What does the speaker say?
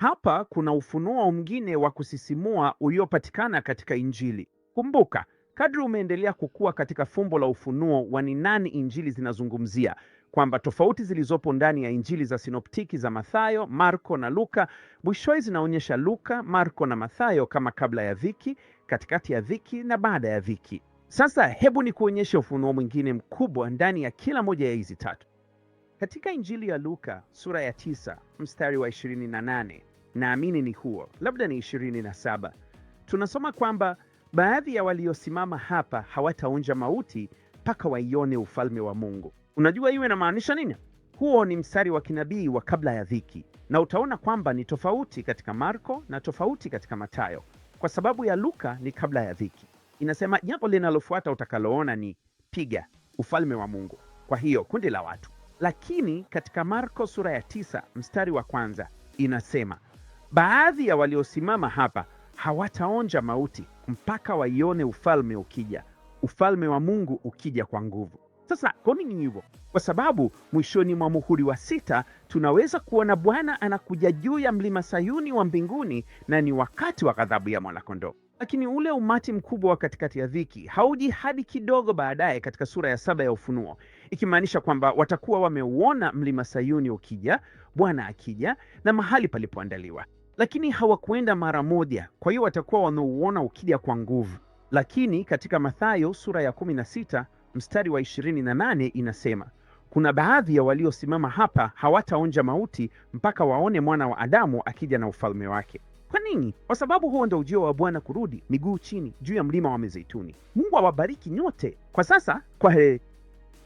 Hapa kuna ufunuo mwingine wa kusisimua uliopatikana katika Injili. Kumbuka, kadri umeendelea kukua katika fumbo la ufunuo wa ni nani Injili zinazungumzia, kwamba tofauti zilizopo ndani ya Injili za sinoptiki za Mathayo, Marko na Luka mwishowe zinaonyesha Luka, Marko na Mathayo kama kabla ya dhiki, katikati ya dhiki na baada ya dhiki. Sasa hebu ni kuonyesha ufunuo mwingine mkubwa ndani ya kila moja ya hizi tatu. Katika Injili ya Luka sura ya 9 mstari wa 28, naamini ni huo, labda ni 27, tunasoma kwamba baadhi ya waliosimama hapa hawataonja mauti mpaka waione ufalme wa Mungu. Unajua hiyo inamaanisha nini? Huo ni mstari wa kinabii wa kabla ya dhiki, na utaona kwamba ni tofauti katika Marko na tofauti katika Mathayo. Kwa sababu ya Luka ni kabla ya dhiki, inasema jambo linalofuata utakaloona ni piga ufalme wa Mungu, kwa hiyo kundi la watu. Lakini katika Marko sura ya 9 mstari wa 1 inasema baadhi ya waliosimama hapa hawataonja mauti mpaka waione ufalme ukija, ufalme wa Mungu ukija kwa nguvu. Sasa kwa nini hivyo? Kwa sababu mwishoni mwa muhuri wa 6 tunaweza kuona Bwana anakuja juu ya mlima Sayuni wa mbinguni, na ni wakati wa ghadhabu ya Mwana-Kondoo. Lakini ule umati mkubwa wa katikati ya dhiki hauji hadi kidogo baadaye katika sura ya 7 ya Ufunuo, ikimaanisha kwamba watakuwa wameuona mlima Sayuni ukija, Bwana akija na mahali palipoandaliwa, lakini hawakuenda mara moja. Kwa hiyo watakuwa wanauona ukija kwa nguvu. Lakini katika Mathayo sura ya 16 mstari wa 28 inasema kuna baadhi ya waliosimama hapa hawataonja mauti mpaka waone Mwana wa Adamu akija na ufalme wake. Kwa nini? Kwa sababu huo ndio ujio wa Bwana kurudi miguu chini juu ya mlima wa Mizeituni. Mungu awabariki nyote. Kwa sasa, kwa heri.